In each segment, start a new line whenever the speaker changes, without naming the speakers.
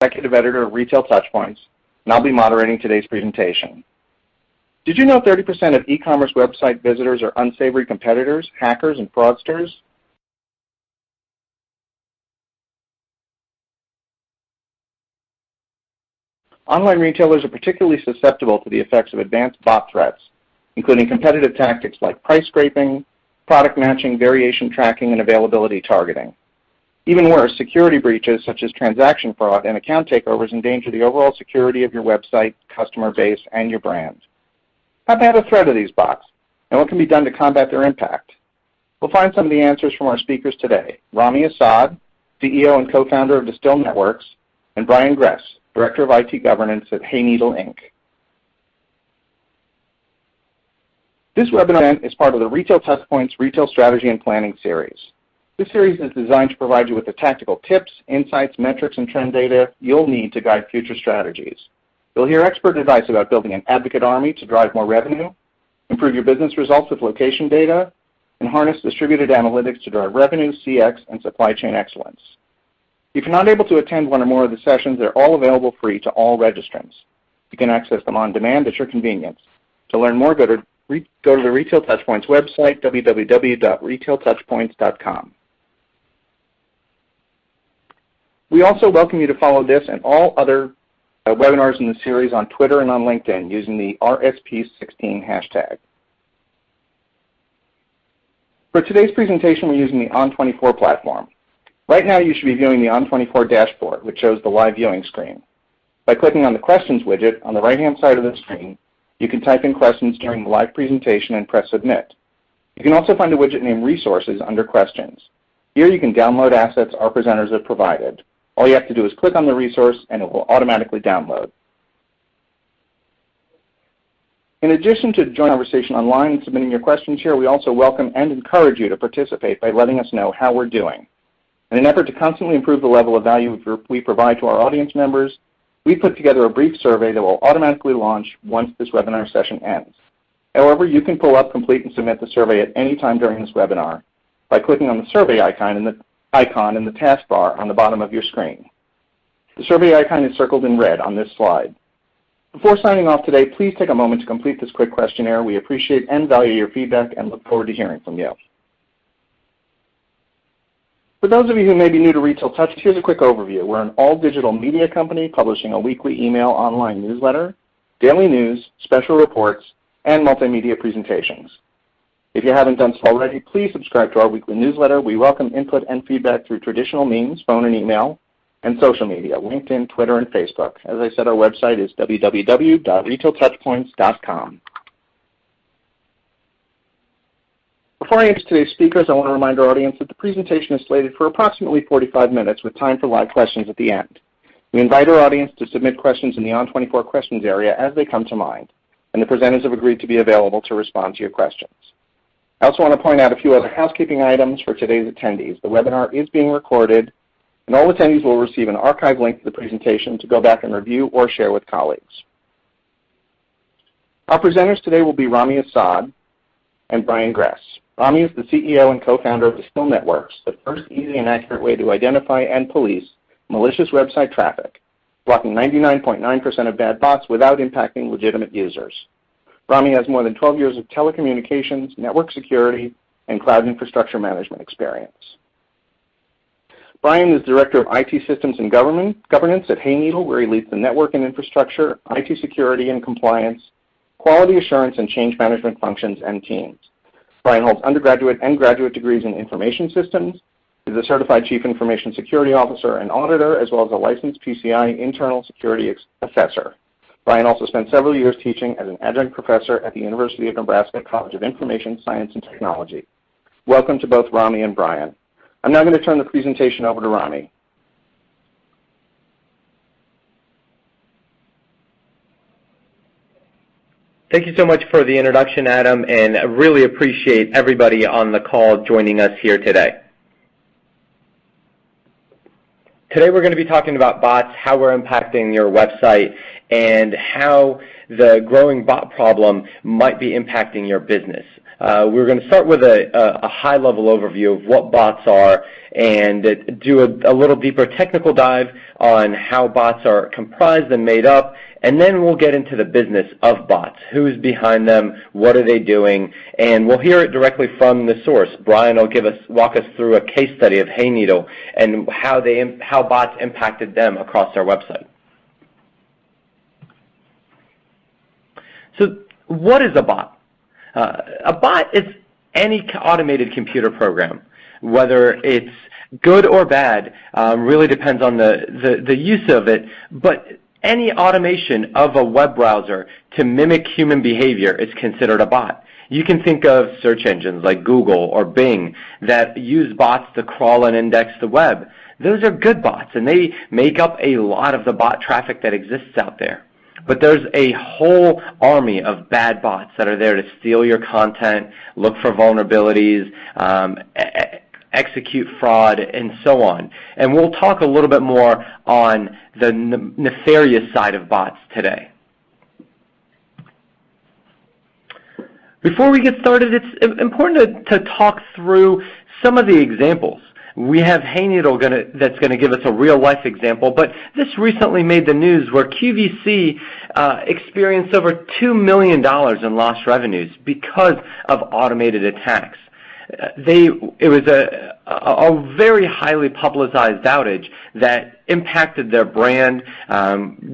Executive Editor of Retail Touchpoints, and I'll be moderating today's presentation. Did you know 30% of e-commerce website visitors are unsavory competitors, hackers, and fraudsters? Online retailers are particularly susceptible to the effects of advanced bot threats, including competitive tactics like price scraping, product matching, variation tracking, and availability targeting. Even worse, security breaches such as transaction fraud and account takeovers endanger the overall security of your website, customer base, and your brand. How bad a threat are these bots, and what can be done to combat their impact? We'll find some of the answers from our speakers today. Rami Assad, CEO and co-founder of Distill Networks, and Brian Gress, Director of IT Governance at Hayneedle, Inc. This webinar is part of the Retail Touchpoints Retail Strategy and Planning series. This series is designed to provide you with the tactical tips, insights, metrics, and trend data you'll need to guide future strategies. You'll hear expert advice about building an advocate army to drive more revenue, improve your business results with location data, and harness distributed analytics to drive revenue, CX, and supply chain excellence. If you're not able to attend one or more of the sessions, they're all available free to all registrants. You can access them on demand at your convenience. To learn more, go to the Retail Touchpoints website, www.retailtouchpoints.com. We also welcome you to follow this and all other webinars in the series on Twitter and on LinkedIn using the RSP16 hashtag. For today's presentation, we're using the On24 platform. Right now, you should be viewing the On24 dashboard, which shows the live viewing screen. By clicking on the Questions widget on the right-hand side of the screen, you can type in questions during the live presentation and press Submit. You can also find a widget named Resources under Questions. Here you can download assets our presenters have provided. All you have to do is click on the resource and it will automatically download. In addition to joining the conversation online and submitting your questions here, we also welcome and encourage you to participate by letting us know how we're doing. In an effort to constantly improve the level of value we provide to our audience members, we put together a brief survey that will automatically launch once this webinar session ends. However, you can pull up, complete, and submit the survey at any time during this webinar by clicking on the survey icon in the taskbar on the bottom of your screen. The survey icon is circled in red on this slide. Before signing off today, please take a moment to complete this quick questionnaire. We appreciate and value your feedback and look forward to hearing from you. For those of you who may be new to Retail Touch, here's a quick overview. We're an all-digital media company publishing a weekly email online newsletter, daily news, special reports, and multimedia presentations. If you haven't done so already, please subscribe to our weekly newsletter. We welcome input and feedback through traditional means, phone and email, and social media, LinkedIn, Twitter, and Facebook. As I said, our website is www.retailtouchpoints.com. Before I introduce today's speakers, I want to remind our audience that the presentation is slated for approximately 45 minutes with time for live questions at the end. We invite our audience to submit questions in the On24 questions area as they come to mind, and the presenters have agreed to be available to respond to your questions. I also want to point out a few other housekeeping items for today's attendees. The webinar is being recorded, and all attendees will receive an archive link to the presentation to go back and review or share with colleagues. Our presenters today will be Rami Assad and Brian Gress. Rami is the CEO and co-founder of Distill Networks, the first easy and accurate way to identify and police malicious website traffic, blocking 99.9% of bad bots without impacting legitimate users. Rami has more than 12 years of telecommunications, network security, and cloud infrastructure management experience. Brian is Director of IT Systems and Governance at Hayneedle, where he leads the network and infrastructure, IT security and compliance, quality assurance, and change management functions and teams. Brian holds undergraduate and graduate degrees in information systems, is a certified chief information security officer and auditor, as well as a licensed PCI internal security assessor. Brian also spent several years teaching as an adjunct professor at the University of Nebraska College of Information Science and Technology. Welcome to both Rami and Brian. I'm now going to turn the presentation over to Rami.
Thank you so much for the introduction, Adam, and I really appreciate everybody on the call joining us here today. Today we're going to be talking about bots, how we're impacting your website, and how the growing bot problem might be impacting your business. We're going to start with a high-level overview of what bots are and do a little deeper technical dive on how bots are comprised and made up, and then we'll get into the business of bots. Who's behind them? What are they doing? And we'll hear it directly from the source. Brian will walk us through a case study of Hayneedle and how bots impacted them across their website. So what is a bot? A bot is any automated computer program, whether it's good or bad, really depends on the use of it, but any automation of a web browser to mimic human behavior is considered a bot. You can think of search engines like Google or Bing that use bots to crawl and index the web. Those are good bots, and they make up a lot of the bot traffic that exists out there. But there's a whole army of bad bots that are there to steal your content, look for vulnerabilities, execute fraud, and so on. And we'll talk a little bit more on the nefarious side of bots today. Before we get started, it's important to talk through some of the examples. We have Hayneedle that's going to give us a real-life example, but this recently made the news where QVC experienced over $2 million in lost revenues because of automated attacks. It was a very highly publicized outage that impacted their brand,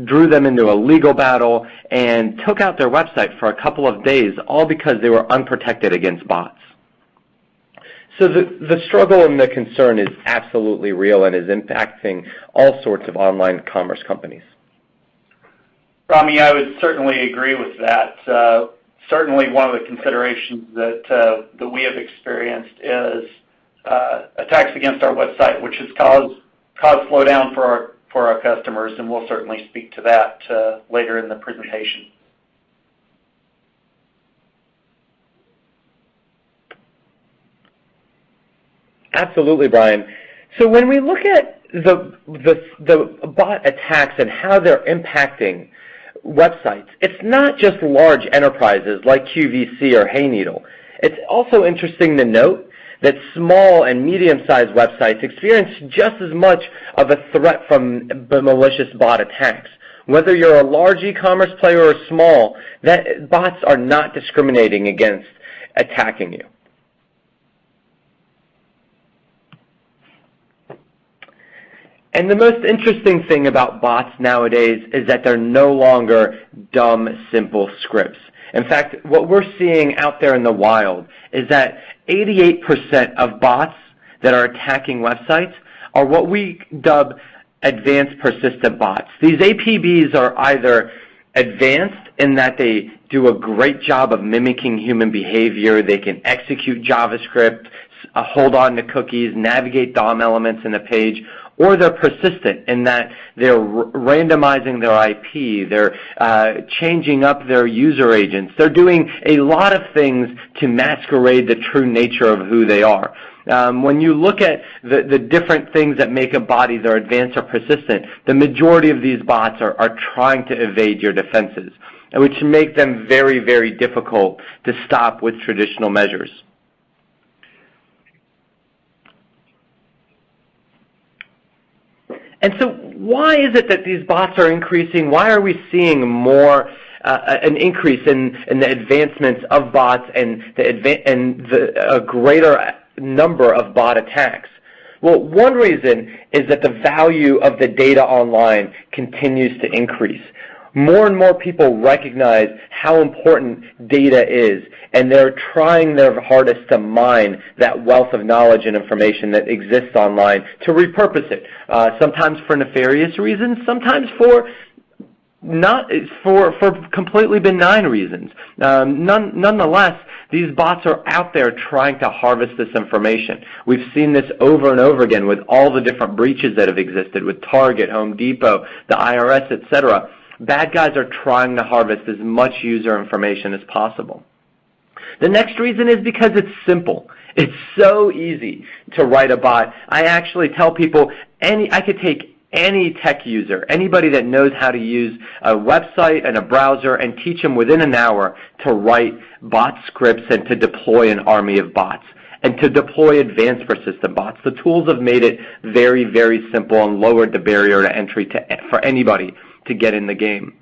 drew them into a legal battle, and took out their website for a couple of days, all because they were unprotected against bots. So the struggle and the concern is absolutely real and is impacting all sorts of online commerce companies.
Rami, I would certainly agree with that. Certainly one of the considerations that we have experienced is attacks against our website, which has caused slowdown for our customers, and we'll certainly speak to that later in the presentation.
Absolutely, Brian. So when we look at the bot attacks and how they're impacting websites, it's not just large enterprises like QVC or Hayneedle. It's also interesting to note that small and medium-sized websites experience just as much of a threat from malicious bot attacks. Whether you're a large e-commerce player or small, bots are not discriminating against attacking you. And the most interesting thing about bots nowadays is that they're no longer dumb, simple scripts. In fact, what we're seeing out there in the wild is that 88% of bots that are attacking websites are what we dub advanced persistent bots. These APBs are either advanced in that they do a great job of mimicking human behavior, they can execute JavaScript, hold on to cookies, navigate DOM elements in a page, or they're persistent in that they're randomizing their IP, they're changing up their user agents. They're doing a lot of things to masquerade the true nature of who they are. When you look at the different things that make a bot either advanced or persistent, the majority of these bots are trying to evade your defenses, which make them very, very difficult to stop with traditional measures. And so why is it that these bots are increasing? Why are we seeing more an increase in the advancements of bots and a greater number of bot attacks? Well, one reason is that the value of the data online continues to increase. More and more people recognize how important data is, and they're trying their hardest to mine that wealth of knowledge and information that exists online to repurpose it, sometimes for nefarious reasons, sometimes for completely benign reasons. Nonetheless, these bots are out there trying to harvest this information. We've seen this over and over again with all the different breaches that have existed with Target, Home Depot, the IRS, etc. Bad guys are trying to harvest as much user information as possible. The next reason is because it's simple. It's so easy to write a bot. I actually tell people I could take any tech user, anybody that knows how to use a website and a browser, and teach them within an hour to write bot scripts and to deploy an army of bots and to deploy advanced persistent bots. The tools have made it very, very simple and lowered the barrier to entry for anybody to get in the game.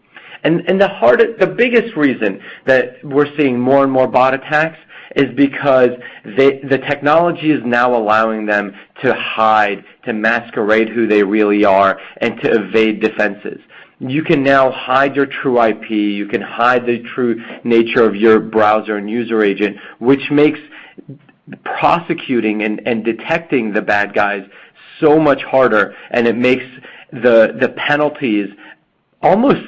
And the biggest reason that we're seeing more and more bot attacks is because the technology is now allowing them to hide, to masquerade who they really are, and to evade defenses. You can now hide your true IP. You can hide the true nature of your browser and user agent, which makes prosecuting and detecting the bad guys so much harder, and it makes the penalties almost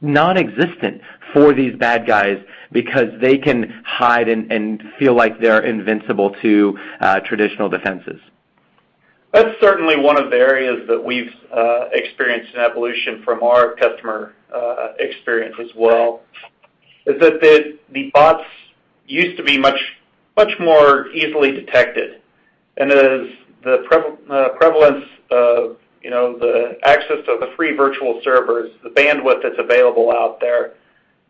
non-existent for these bad guys because they can hide and feel like they're invincible to traditional defenses.
That's certainly one of the areas that we've experienced an evolution from our customer experience as well, is that the bots used to be much more easily detected. And as the prevalence of the access to the free virtual servers, the bandwidth that's available out there,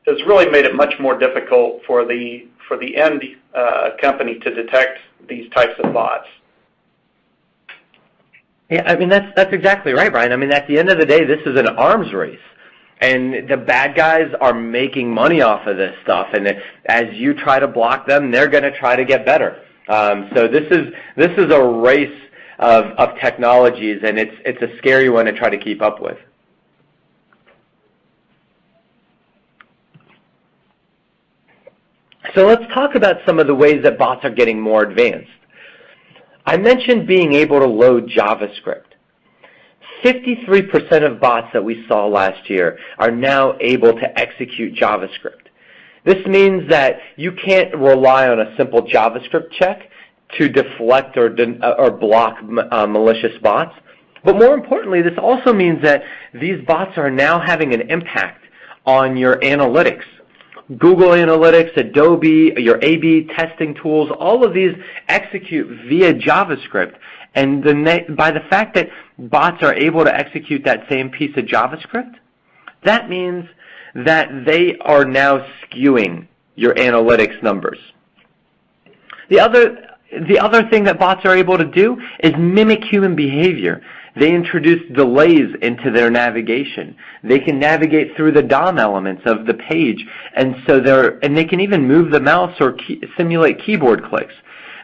has really made it much more difficult for the end company to detect these types of bots.
Yeah, I mean that's exactly right, Brian. I mean, at the end of the day, this is an arms race, and the bad guys are making money off of this stuff. And as you try to block them, they're going to try to get better. So this is a race of technologies, and it's a scary one to try to keep up with. So let's talk about some of the ways that bots are getting more advanced. I mentioned being able to load JavaScript. 53% of bots that we saw last year are now able to execute JavaScript. This means that you can't rely on a simple JavaScript check to deflect or block malicious bots. But more importantly, this also means that these bots are now having an impact on your analytics. Google Analytics, Adobe, your A/B testing tools, all of these execute via JavaScript. And by the fact that bots are able to execute that same piece of JavaScript, that means that they are now skewing your analytics numbers. The other thing that bots are able to do is mimic human behavior. They introduce delays into their navigation. They can navigate through the DOM elements of the page, and they can even move the mouse or simulate keyboard clicks.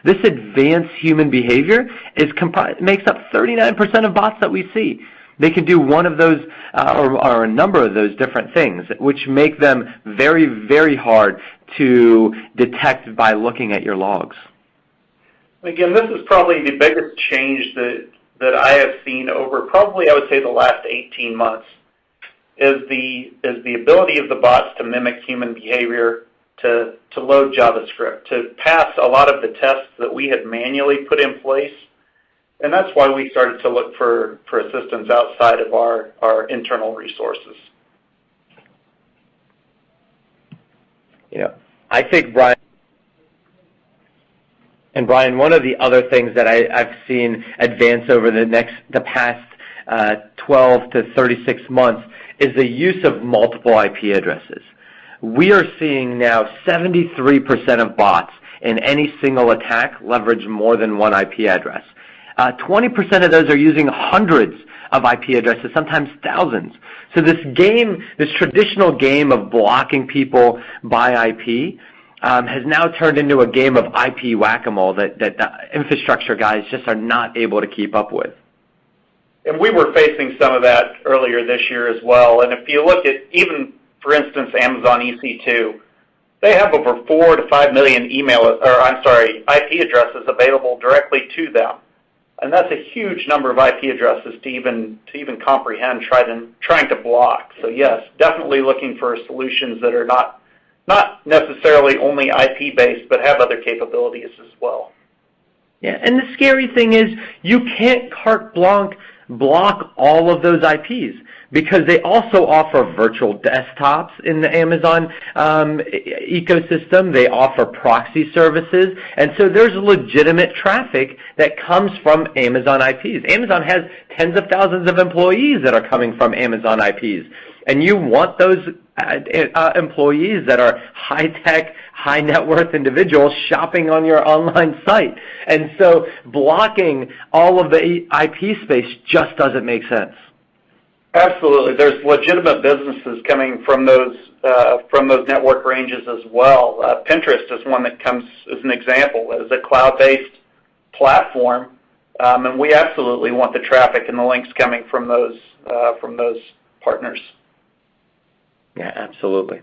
This advanced human behavior makes up 39% of bots that we see. They can do one of those or a number of those different things, which make them very, very hard to detect by looking at your logs.
Again, this is probably the biggest change that I have seen over probably, I would say, the last 18 months, is the ability of the bots to mimic human behavior, to load JavaScript, to pass a lot of the tests that we had manually put in place. And that's why we started to look for assistance outside of our internal resources.
I think, Brian, one of the other things that I've seen advance over the past 12 to 36 months is the use of multiple IP addresses. We are seeing now 73% of bots in any single attack leverage more than one IP address. 20% of those are using hundreds of IP addresses, sometimes thousands. So this traditional game of blocking people by IP, has now turned into a game of IP whack-a-mole that the infrastructure guys just are not able to keep up with.
And we were facing some of that earlier this year as well. And if you look at even, for instance, Amazon EC2, they have over 4 to 5 million IP addresses available directly to them. And that's a huge number of IP addresses to even comprehend, trying to block. So yes, definitely looking for solutions that are not necessarily only IP-based, but have other capabilities as well.
Yeah, and the scary thing is you can't carte blanche block all of those IPs, because they also offer virtual desktops in the Amazon ecosystem. They offer proxy services, and so there's legitimate traffic that comes from Amazon IPs. Amazon has tens of thousands of employees that are coming from Amazon IPs, and you want those employees that are high-tech, high-net-worth individuals shopping on your online site. And so blocking all of the IP space just doesn't make sense.
Absolutely. There's legitimate businesses coming from those network ranges as well. Pinterest is one that comes as an example, as a cloud-based platform, and we absolutely want the traffic and the links coming from those partners.
Yeah, absolutely.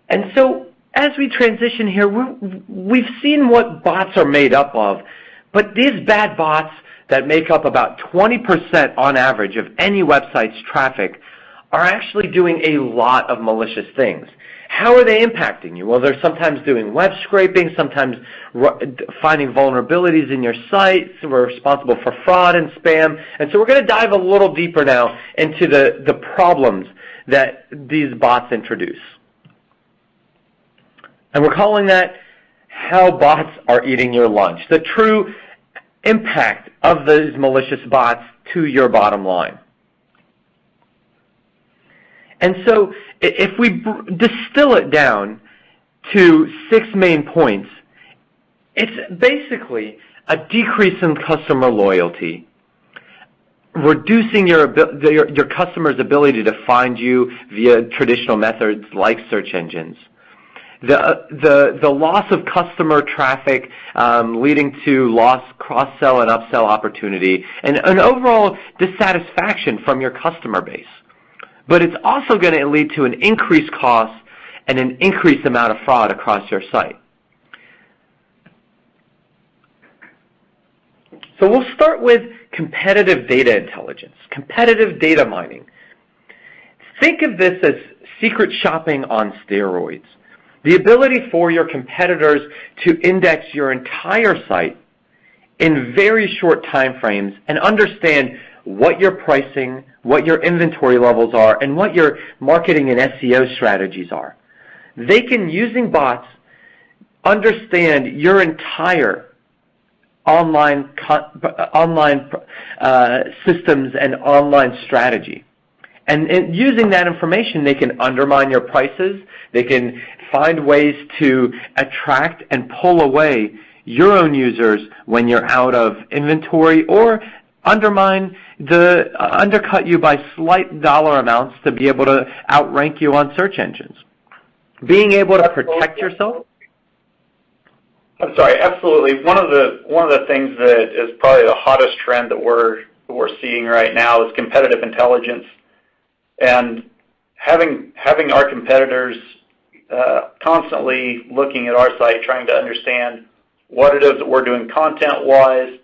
And so as we transition here, we've seen what bots are made up of, but these bad bots that make up about 20% on average of any website's traffic are actually doing a lot of malicious things. How are they impacting you? Well, they're sometimes doing web scraping, sometimes finding vulnerabilities in your site. So we're responsible for fraud and spam. And so we're going to dive a little deeper now into the problems that these bots introduce. And we're calling that how bots are eating your lunch, the true impact of these malicious bots to your bottom line. And so if we distill it down to 6 main points, it's basically a decrease in customer loyalty, reducing your customer's ability to find you via traditional methods like search engines, the loss of customer traffic leading to lost cross-sell and upsell opportunity, and an overall dissatisfaction from your customer base. But it's also going to lead to an increased cost and an increased amount of fraud across your site. So we'll start with competitive data intelligence, competitive data mining. Think of this as secret shopping on steroids. The ability for your competitors to index your entire site in very short time frames and understand what your pricing, what your inventory levels are, and what your marketing and SEO strategies are. They can, using bots, understand your entire online systems and online strategy. And using that information, they can undermine your prices. They can find ways to attract and pull away your own users when you're out of inventory, or undercut you by slight dollar amounts to be able to outrank you on search engines. Being able to protect yourself.
I'm sorry, absolutely. One of the things that is probably the hottest trend that we're seeing right now is competitive intelligence, and having our competitors constantly looking at our site, trying to understand what it is that we're doing content-wise,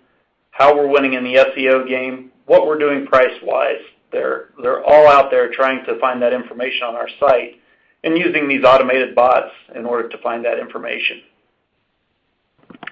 how we're winning in the SEO game, what we're doing price-wise. They're all out there trying to find that information on our site and using these automated bots in order to find that information.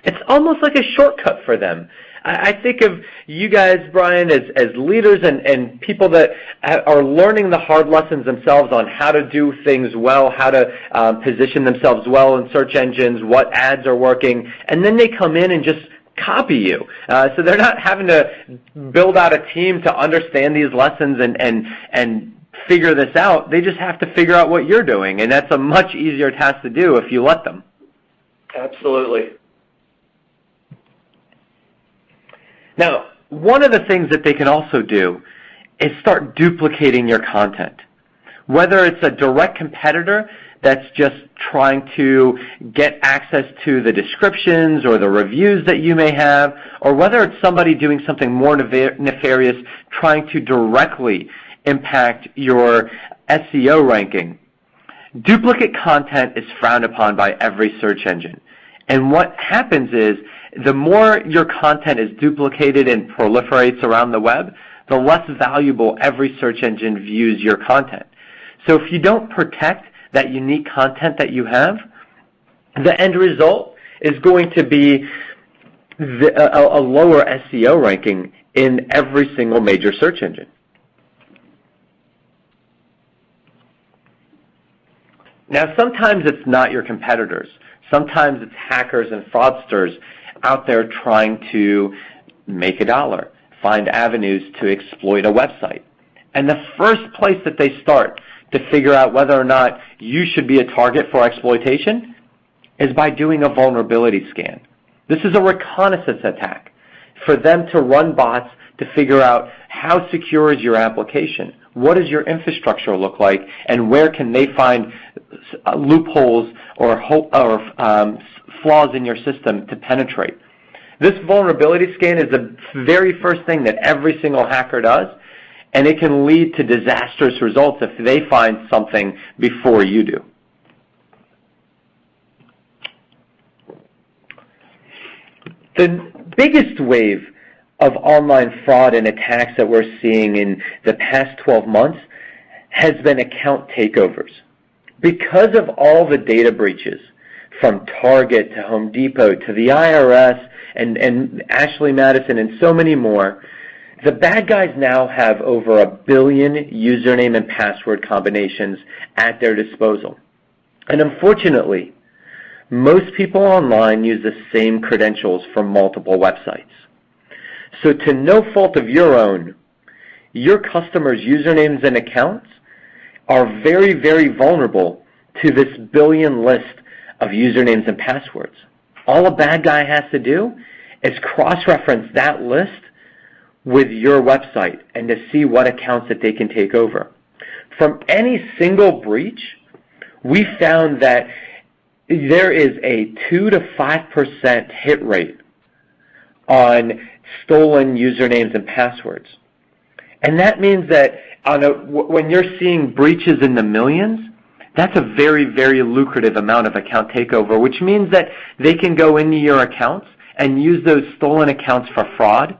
It's almost like a shortcut for them. I think of you guys, Brian, as leaders and people that are learning the hard lessons themselves on how to do things well, how to position themselves well in search engines, what ads are working, and then they come in and just copy you. So they're not having to build out a team to understand these lessons and figure this out. They just have to figure out what you're doing, and that's a much easier task to do if you let them.
Absolutely.
Now, one of the things that they can also do is start duplicating your content. Whether it's a direct competitor that's just trying to get access to the descriptions or the reviews that you may have, or whether it's somebody doing something more nefarious, trying to directly impact your SEO ranking. Duplicate content is frowned upon by every search engine. And what happens is, the more your content is duplicated and proliferates around the web, the less valuable every search engine views your content. So if you don't protect that unique content that you have, the end result is going to be a lower SEO ranking in every single major search engine. Now, sometimes it's not your competitors. Sometimes it's hackers and fraudsters out there trying to make a dollar, find avenues to exploit a website. And the first place that they start to figure out whether or not you should be a target for exploitation is by doing a vulnerability scan. This is a reconnaissance attack for them to run bots to figure out how secure is your application, what does your infrastructure look like, and where can they find loopholes or flaws in your system to penetrate. This vulnerability scan is the very first thing that every single hacker does, and it can lead to disastrous results if they find something before you do. The biggest wave of online fraud and attacks that we're seeing in the past 12 months has been account takeovers. Because of all the data breaches, from Target to Home Depot to the IRS and Ashley Madison and so many more, the bad guys now have over 1 billion username and password combinations at their disposal. And unfortunately, most people online use the same credentials for multiple websites. So to no fault of your own, your customers' usernames and accounts are very, very vulnerable to this billion list of usernames and passwords. All a bad guy has to do is cross-reference that list with your website and to see what accounts that they can take over. From any single breach, we found that there is a 2 to 5% hit rate on stolen usernames and passwords. And that means that when you're seeing breaches in the millions, that's a very, very lucrative amount of account takeover, which means that they can go into your accounts and use those stolen accounts for fraud,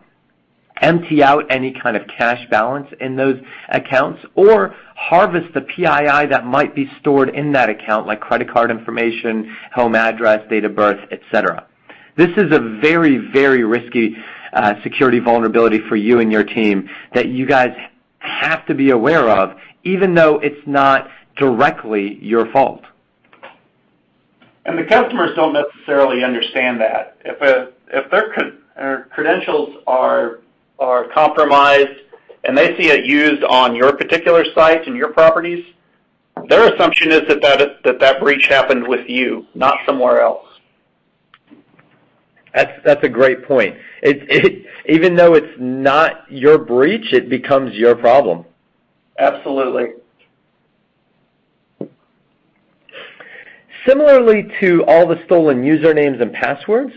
empty out any kind of cash balance in those accounts, or harvest the PII that might be stored in that account, like credit card information, home address, date of birth, etc. This is a very, very risky security vulnerability for you and your team that you guys have to be aware of, even though it's not directly your fault.
And the customers don't necessarily understand that. If their credentials are compromised and they see it used on your particular site and your properties, their assumption is that breach happened with you, not somewhere else.
That's a great point. Even though it's not your breach, it becomes your problem.
Absolutely.
Similarly to all the stolen usernames and passwords,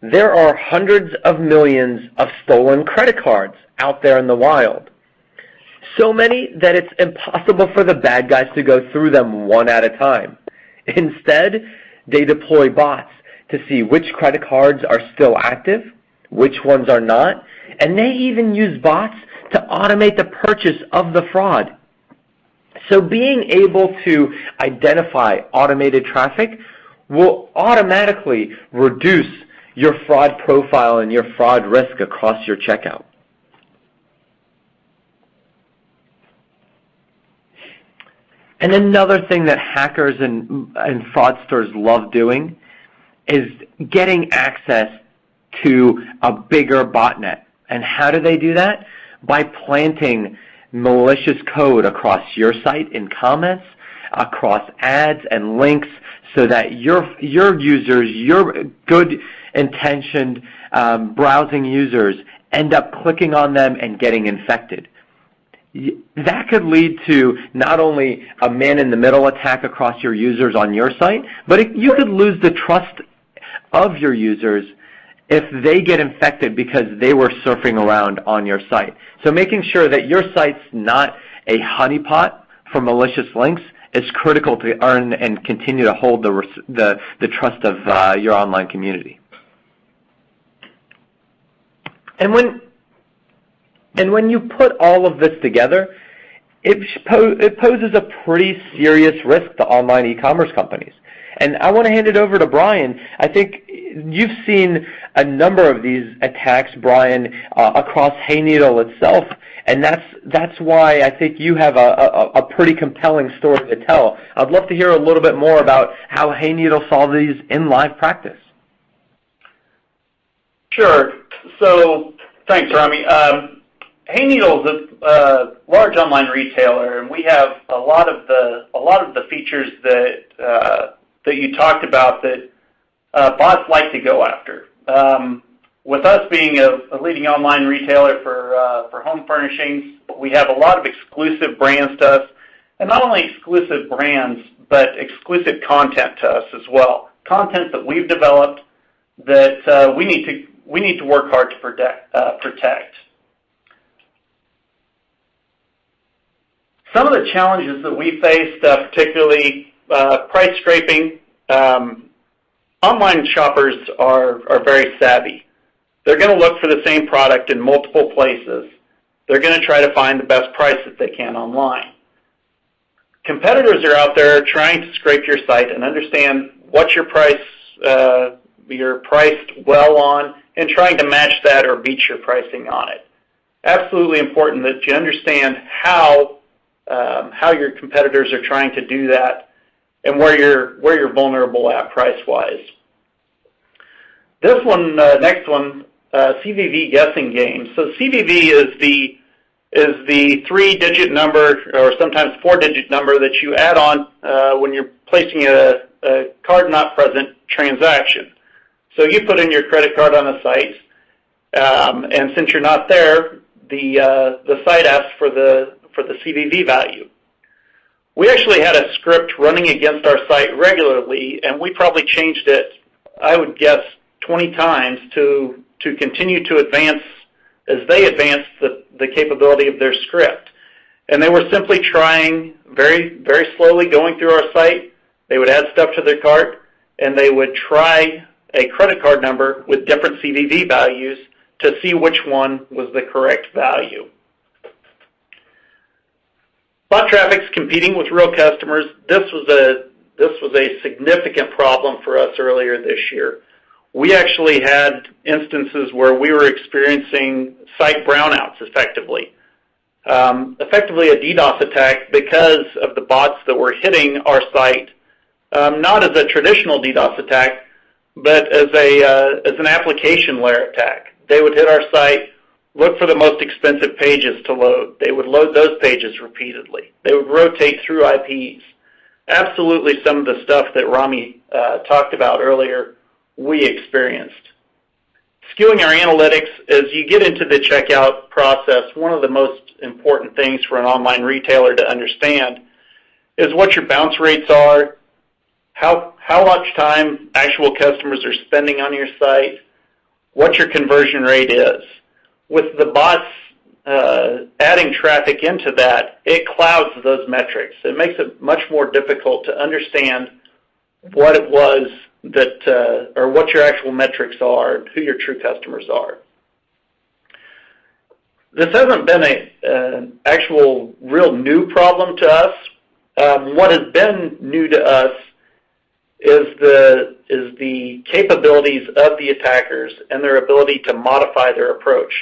there are hundreds of millions of stolen credit cards out there in the wild. So many that it's impossible for the bad guys to go through them one at a time. Instead, they deploy bots to see which credit cards are still active, which ones are not, and they even use bots to automate the purchase of the fraud. So being able to identify automated traffic will automatically reduce your fraud profile and your fraud risk across your checkout. And another thing that hackers and fraudsters love doing is getting access to a bigger botnet. And how do they do that? By planting malicious code across your site in comments, across ads and links, so that your users, your good-intentioned browsing users, end up clicking on them and getting infected. That could lead to not only a man-in-the-middle attack across your users on your site, but you could lose the trust of your users if they get infected because they were surfing around on your site. So making sure that your site's not a honeypot for malicious links is critical to earn and continue to hold the trust of your online community. And when you put all of this together, it poses a pretty serious risk to online e-commerce companies. And I want to hand it over to Brian. I think you've seen a number of these attacks, Brian, across Hayneedle itself, and that's why I think you have a pretty compelling story to tell. I'd love to hear a little bit more about how Hayneedle saw these in live practice.
Sure. So thanks, Rami. Hayneedle is a large online retailer, and we have a lot of the features that you talked about that bots like to go after. With us being a leading online retailer for home furnishings, we have a lot of exclusive brands to us, and not only exclusive brands, but exclusive content to us as well. Content that we've developed that we need to work hard to protect. Some of the challenges that we faced, particularly price scraping. Online shoppers are very savvy. They're going to look for the same product in multiple places. They're going to try to find the best price that they can online. Competitors are out there trying to scrape your site and understand what you're priced well on, and trying to match that or beat your pricing on it. Absolutely important that you understand how your competitors are trying to do that and where you're vulnerable at price-wise. This one, next one, CVV guessing game. So CVV is the 3-digit number, or sometimes 4-digit number, that you add on when you're placing a card not present transaction. So you put in your credit card on the site, and since you're not there, the site asks for the CVV value. We actually had a script running against our site regularly, and we probably changed it, I would guess, 20 times to continue to advance as they advanced the capability of their script. And they were simply trying, very, very slowly going through our site. They would add stuff to their cart, and they would try a credit card number with different CVV values to see which one was the correct value. Bot traffic's competing with real customers. This was a significant problem for us earlier this year. We actually had instances where we were experiencing site brownouts effectively. Effectively a DDoS attack because of the bots that were hitting our site, not as a traditional DDoS attack, but as an application layer attack. They would hit our site, look for the most expensive pages to load. They would load those pages repeatedly. They would rotate through IPs. Absolutely some of the stuff that Rami talked about earlier, we experienced. Skewing our analytics, as you get into the checkout process, one of the most important things for an online retailer to understand is what your bounce rates are, how much time actual customers are spending on your site, what your conversion rate is. With the bots adding traffic into that, it clouds those metrics. It makes it much more difficult to understand what it was that, or what your actual metrics are, who your true customers are. This hasn't been an actual real new problem to us. What has been new to us is the capabilities of the attackers and their ability to modify their approach.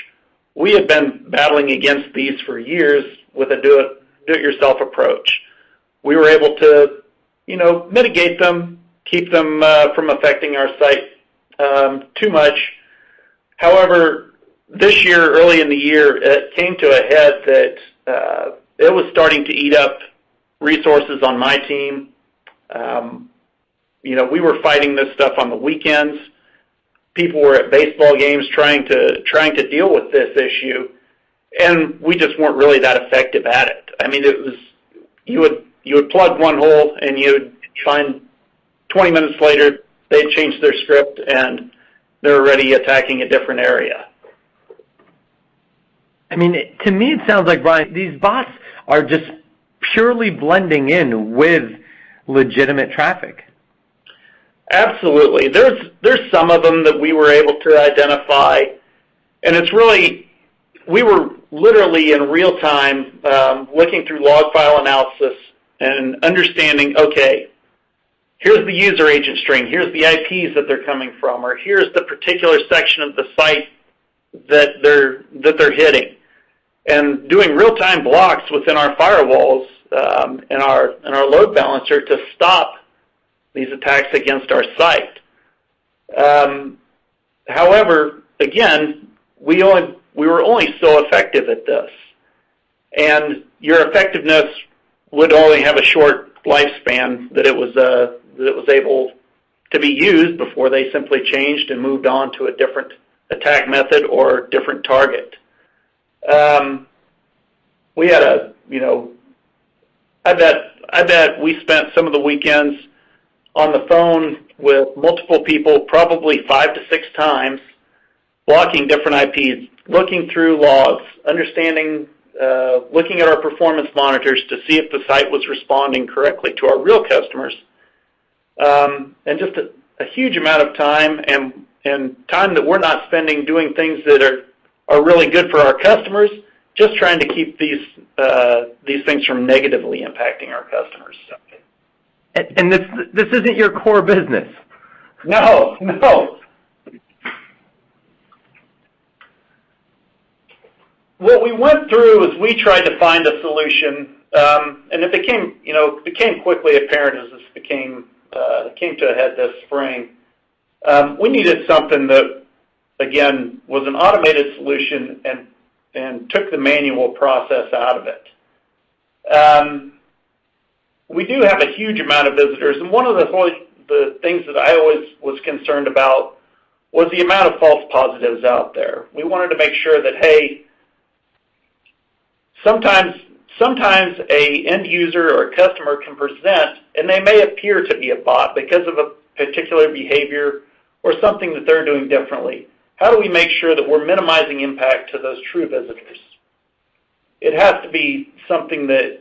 We have been battling against these for years with a do-it-yourself approach. We were able to, mitigate them, keep them from affecting our site too much. However, this year, early in the year, it came to a head that it was starting to eat up resources on my team. We were fighting this stuff on the weekends. People were at baseball games trying to deal with this issue, and we just weren't really that effective at it. I mean, it was you would plug one hole, and you'd find 20 minutes later they'd changed their script and they're already attacking a different area.
I mean, to me it sounds like, Brian, these bots are just purely blending in with legitimate traffic.
Absolutely. There's some of them that we were able to identify, and it's really, we were literally in real time, looking through log file analysis and understanding, okay, here's the user agent string, here's the IPs that they're coming from, or here's the particular section of the site that they're hitting. And doing real-time blocks within our firewalls and our load balancer to stop these attacks against our site. However, again, we were only so effective at this, and your effectiveness would only have a short lifespan that it was able to be used before they simply changed and moved on to a different attack method or different target. We had I bet we spent some of the weekends on the phone with multiple people, probably 5 to 6 times, blocking different IPs, looking through logs, understanding, looking at our performance monitors to see if the site was responding correctly to our real customers, and just a huge amount of time and time that we're not spending doing things that are really good for our customers, just trying to keep these things from negatively impacting our customers.
And this isn't your core business.
No. What we went through is we tried to find a solution, and it became quickly apparent as this came to a head this spring. We needed something that, again, was an automated solution and took the manual process out of it. We do have a huge amount of visitors, and one of the things that I always was concerned about was the amount of false positives out there. We wanted to make sure that, hey, sometimes a end user or a customer can present, and they may appear to be a bot because of a particular behavior or something that they're doing differently. How do we make sure that we're minimizing impact to those true visitors? It has to be something that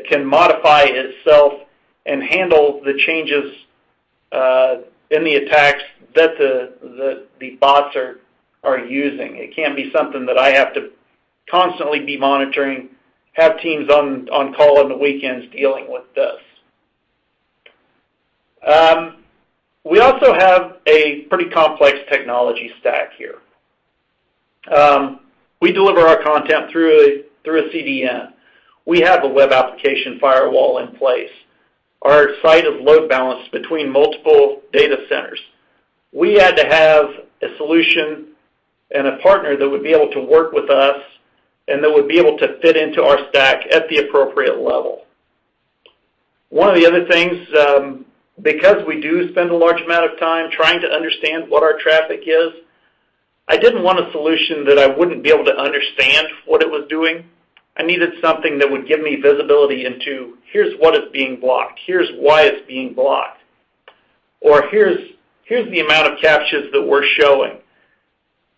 can modify itself and handle the changes in the attacks that the bots are using. It can't be something that I have to constantly be monitoring, have teams on call on the weekends dealing with this. We also have a pretty complex technology stack here. We deliver our content through a CDN. We have a web application firewall in place. Our site is load balanced between multiple data centers. We had to have a solution and a partner that would be able to work with us and that would be able to fit into our stack at the appropriate level. One of the other things, because we do spend a large amount of time trying to understand what our traffic is, I didn't want a solution that I wouldn't be able to understand what it was doing. I needed something that would give me visibility into here's what is being blocked, here's why it's being blocked, or here's the amount of captchas that we're showing.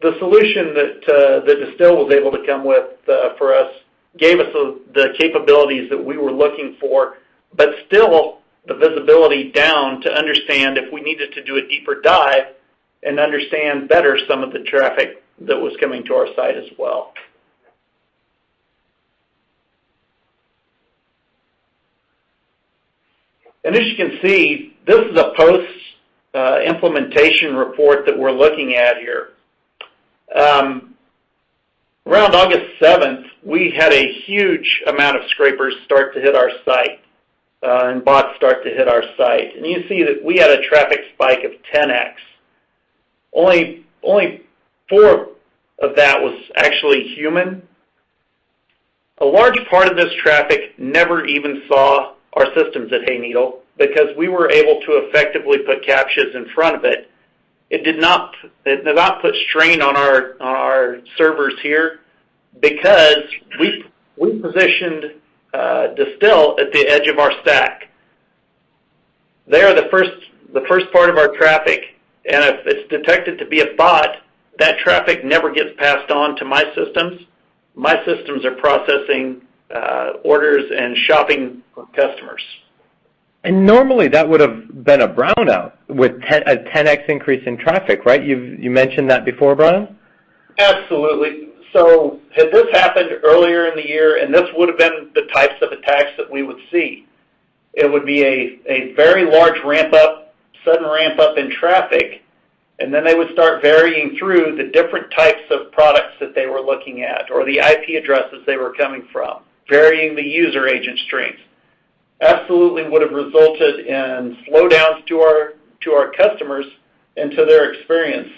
The solution that Distill was able to come with for us gave us the capabilities that we were looking for, but still the visibility down to understand if we needed to do a deeper dive and understand better some of the traffic that was coming to our site as well. And as you can see, this is a post-implementation report that we're looking at here. Around August 7th, we had a huge amount of scrapers start to hit our site, and bots start to hit our site. And you see that we had a traffic spike of 10x. Only 4 of that was actually human. A large part of this traffic never even saw our systems at Hayneedle because we were able to effectively put captchas in front of it. It did not put strain on our servers here because we positioned Distill at the edge of our stack. They are the first part of our traffic, and if it's detected to be a bot, that traffic never gets passed on to my systems. My systems are processing orders and shopping for customers.
And normally that would have been a brownout with a 10x increase in traffic, right? You mentioned that before, Brian?
Absolutely. So had this happened earlier in the year, and this would have been the types of attacks that we would see, it would be a very large sudden ramp up in traffic, and then they would start varying through the different types of products that they were looking at or the IP addresses they were coming from, varying the user agent strings. Absolutely would have resulted in slowdowns to our customers and to their experience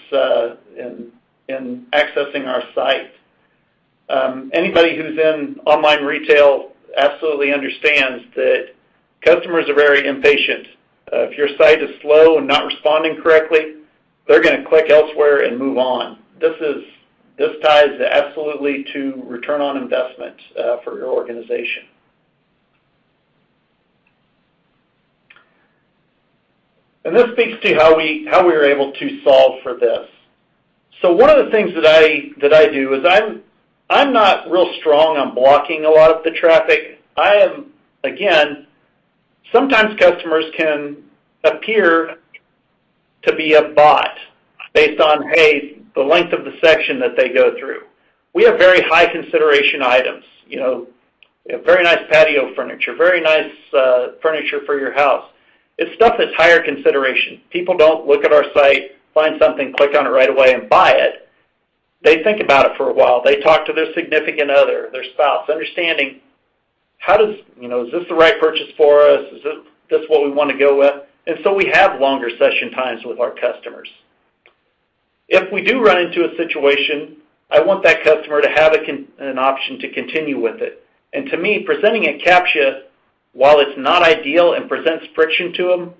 in accessing our site. Anybody who's in online retail absolutely understands that customers are very impatient. If your site is slow and not responding correctly, they're going to click elsewhere and move on. This ties absolutely to return on investment for your organization. And this speaks to how we were able to solve for this. So one of the things that I do is I'm not real strong on blocking a lot of the traffic. I am, again, sometimes customers can appear to be a bot based on, hey, the length of the section that they go through. We have very high consideration items, very nice patio furniture, very nice furniture for your house. It's stuff that's higher consideration. People don't look at our site, find something, click on it right away and buy it. They think about it for a while. They talk to their significant other, their spouse, understanding is this the right purchase for us? Is this what we want to go with? And so we have longer session times with our customers. If we do run into a situation, I want that customer to have an option to continue with it. And to me, presenting a CAPTCHA, while it's not ideal and presents friction to them,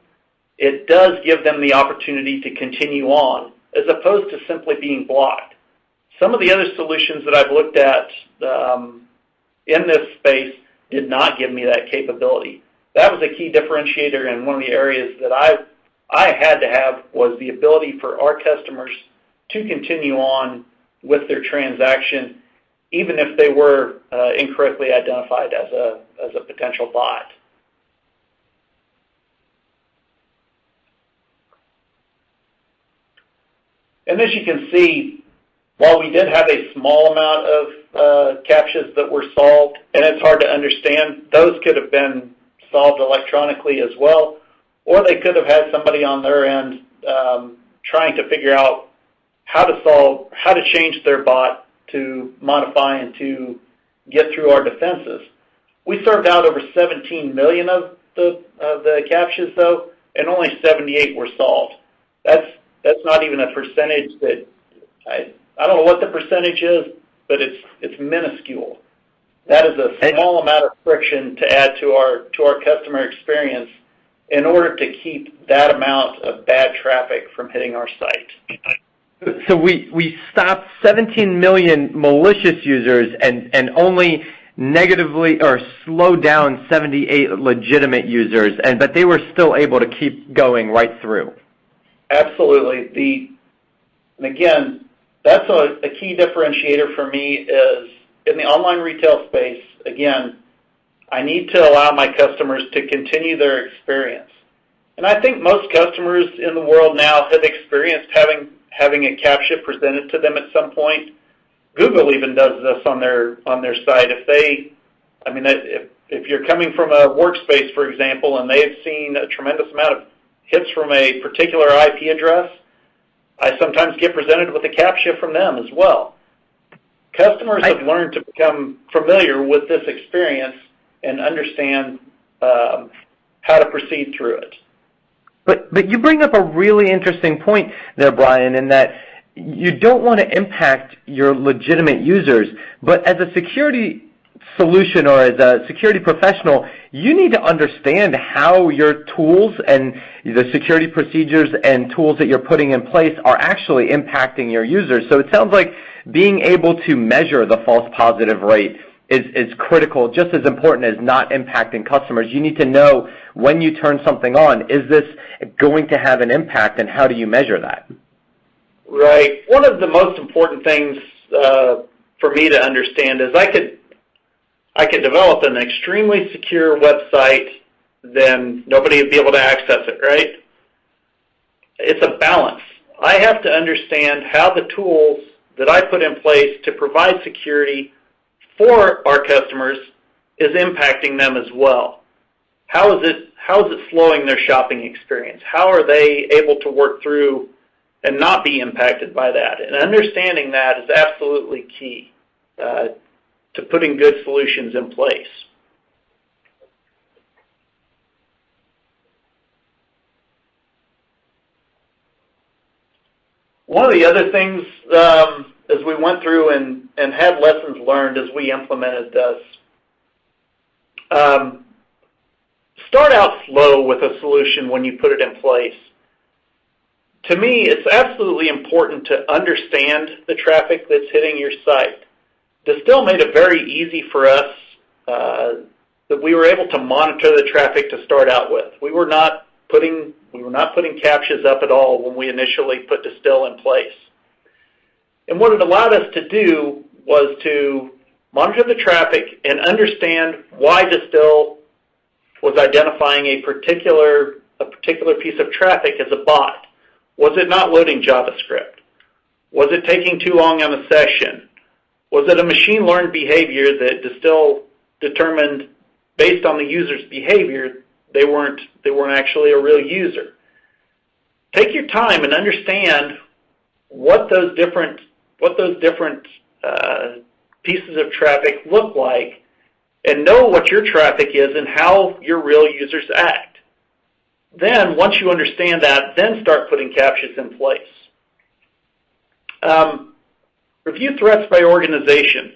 it does give them the opportunity to continue on, as opposed to simply being blocked. Some of the other solutions that I've looked at in this space did not give me that capability. That was a key differentiator, and one of the areas that I had to have was the ability for our customers to continue on with their transaction, even if they were incorrectly identified as a potential bot. And as you can see, while we did have a small amount of CAPTCHAs that were solved, and it's hard to understand, those could have been solved electronically as well, or they could have had somebody on their end trying to figure out how to change their bot to modify and to get through our defenses. We served out over 17 million of the CAPTCHAs though, and only 78 were solved. That's not even a percentage that I don't know what the percentage is, but it's minuscule. That is a small amount of friction to add to our customer experience in order to keep that amount of bad traffic from hitting our site.
So we stopped 17 million malicious users and only negatively or slowed down 78 legitimate users, but they were still able to keep going right through.
Absolutely. And again, that's a key differentiator for me is in the online retail space, again, I need to allow my customers to continue their experience. And I think most customers in the world now have experienced having a CAPTCHA presented to them at some point. Google even does this on their site. If you're coming from a workspace, for example, and they've seen a tremendous amount of hits from a particular IP address, I sometimes get presented with a CAPTCHA from them as well. Customers have learned to become familiar with this experience and understand how to proceed through it.
But you bring up a really interesting point there, Brian, in that you don't want to impact your legitimate users, but as a security solution or as a security professional, you need to understand how your tools and the security procedures and tools that you're putting in place are actually impacting your users. So it sounds like being able to measure the false positive rate is critical, just as important as not impacting customers. You need to know when you turn something on, is this going to have an impact, and how do you measure that?
Right. One of the most important things for me to understand is I could develop an extremely secure website, then nobody would be able to access it, right? It's a balance. I have to understand how the tools that I put in place to provide security for our customers is impacting them as well? How is it slowing their shopping experience? How are they able to work through and not be impacted by that? And understanding that is absolutely key to putting good solutions in place. One of the other things as we went through and had lessons learned as we implemented this, start out slow with a solution when you put it in place. To me, it's absolutely important to understand the traffic that's hitting your site. Distill made it very easy for us that we were able to monitor the traffic to start out with. We were not putting captchas up at all when we initially put Distill in place. And what it allowed us to do was to monitor the traffic and understand why Distill was identifying a particular piece of traffic as a bot. Was it not loading JavaScript? Was it taking too long on a session? Was it a machine learned behavior that Distill determined based on the user's behavior they weren't actually a real user? Take your time and understand what those different pieces of traffic look like, and know what your traffic is and how your real users act. Then, once you understand that, then start putting captchas in place. Review threats by organization.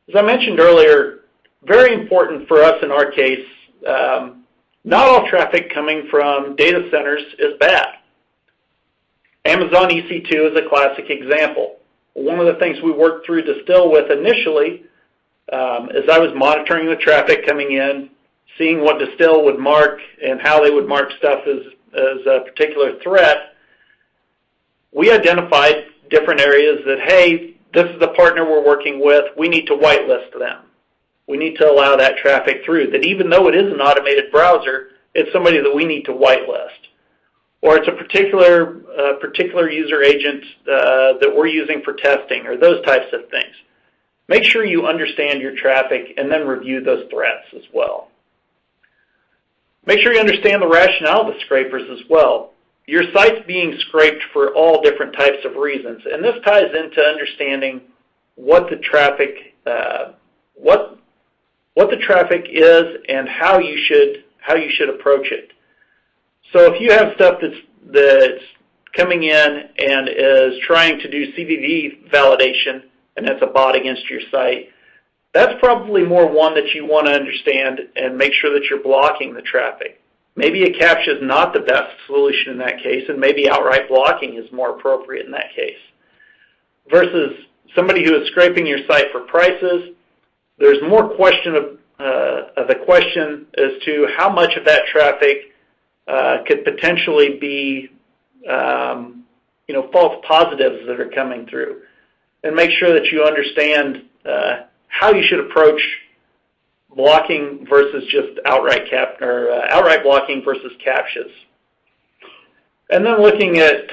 As I mentioned earlier, very important for us in our case, not all traffic coming from data centers is bad. Amazon EC2 is a classic example. One of the things we worked through Distill with initially, as I was monitoring the traffic coming in, seeing what Distill would mark and how they would mark stuff as a particular threat, we identified different areas that, hey, this is the partner we're working with, we need to whitelist them. We need to allow that traffic through, that even though it is an automated browser, it's somebody that we need to whitelist. Or it's a particular user agent that we're using for testing, or those types of things. Make sure you understand your traffic and then review those threats as well. Make sure you understand the rationale of the scrapers as well. Your site's being scraped for all different types of reasons, and this ties into understanding what the traffic is and how you should approach it. So if you have stuff that's coming in and is trying to do CVV validation, and that's a bot against your site, that's probably more one that you want to understand and make sure that you're blocking the traffic. Maybe a CAPTCHA is not the best solution in that case, and maybe outright blocking is more appropriate in that case. Versus somebody who is scraping your site for prices, there's more question of the question as to how much of that traffic could potentially be false positives that are coming through. And make sure that you understand how you should approach blocking versus just outright blocking versus CAPTCHAs. And then looking at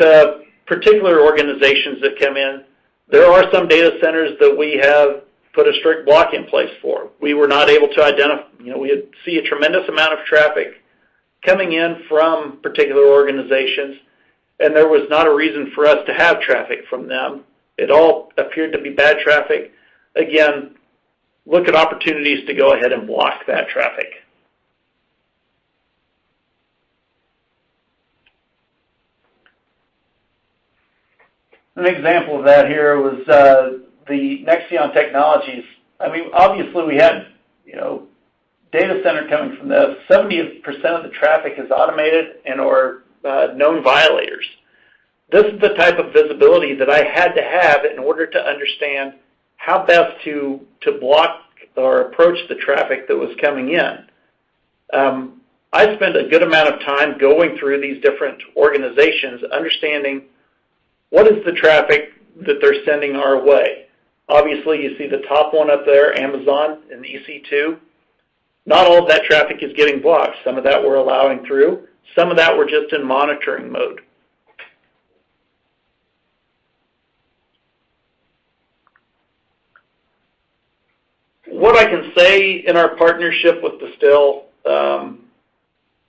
particular organizations that come in, there are some data centers that we have put a strict block in place for. We were not able to identify, we see a tremendous amount of traffic coming in from particular organizations, and there was not a reason for us to have traffic from them. It all appeared to be bad traffic. Again, look at opportunities to go ahead and block that traffic. An example of that here was the Nexion Technologies. I mean, obviously we had, data center coming from this. 70% of the traffic is automated and or known violators. This is the type of visibility that I had to have in order to understand how best to block or approach the traffic that was coming in. I spent a good amount of time going through these different organizations, understanding what is the traffic that they're sending our way. Obviously, you see the top one up there, Amazon and EC2. Not all of that traffic is getting blocked. Some of that we're allowing through. Some of that we're just in monitoring mode. what I can say in our partnership with Distill,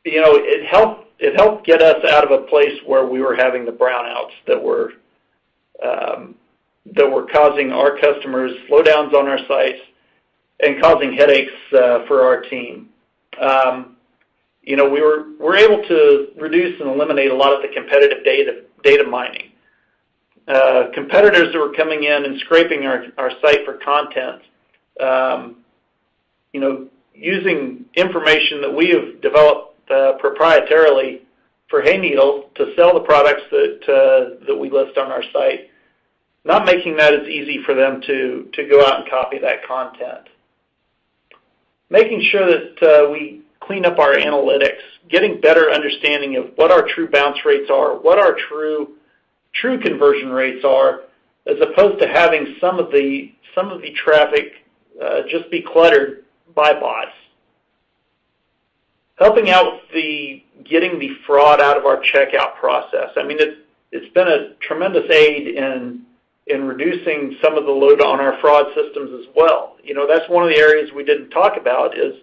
it helped get us out of a place where we were having the brownouts that were causing our customers slowdowns on our sites and causing headaches for our team. We were able to reduce and eliminate a lot of the competitive data mining. Competitors that were coming in and scraping our site for content, using information that we have developed proprietarily for Hayneedle to sell the products that we list on our site, not making that as easy for them to go out and copy that content. Making sure that we clean up our analytics, getting better understanding of what our true bounce rates are, what our true conversion rates are, as opposed to having some of the traffic just be cluttered by bots. Helping out with getting the fraud out of our checkout process. I mean, it's been a tremendous aid in reducing some of the load on our fraud systems as well. That's one of the areas we didn't talk about is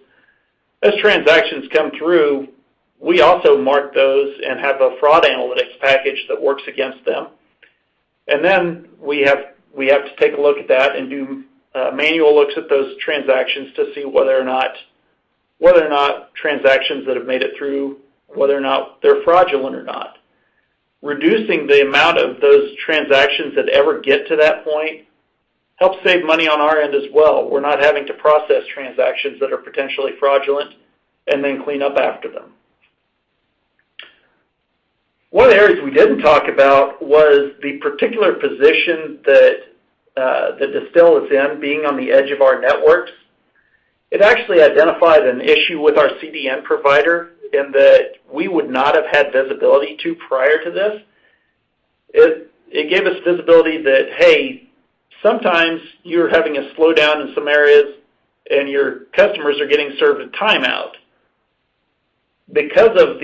as transactions come through, we also mark those and have a fraud analytics package that works against them. And then we have to take a look at that and do manual looks at those transactions to see whether or not transactions that have made it through, whether or not they're fraudulent or not. Reducing the amount of those transactions that ever get to that point helps save money on our end as well. We're not having to process transactions that are potentially fraudulent and then clean up after them. One of the areas we didn't talk about was the particular position that the Distill is in, being on the edge of our networks. It actually identified an issue with our CDN provider in that we would not have had visibility to prior to this. It gave us visibility that, hey, sometimes you're having a slowdown in some areas and your customers are getting served a timeout. Because of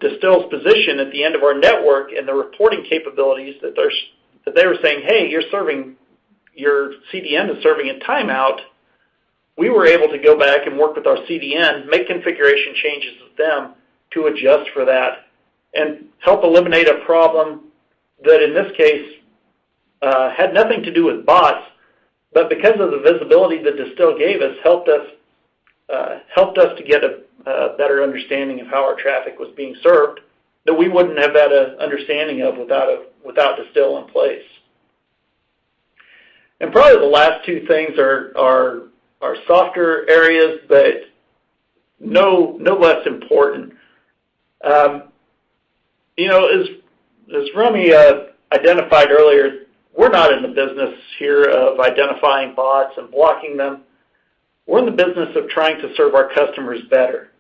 Distill's position at the end of our network and the reporting capabilities that they were saying, hey, your CDN is serving a timeout, we were able to go back and work with our CDN, make configuration changes with them to adjust for that and help eliminate a problem that in this case had nothing to do with bots, but because of the visibility that Distill gave us, helped us to get a better understanding of how our traffic was being served that we wouldn't have had an understanding of without Distill in place. And probably the last two things are softer areas, but no less important. As Rami identified earlier, we're not in the business here of identifying bots and blocking them. We're in the business of trying to serve our customers better,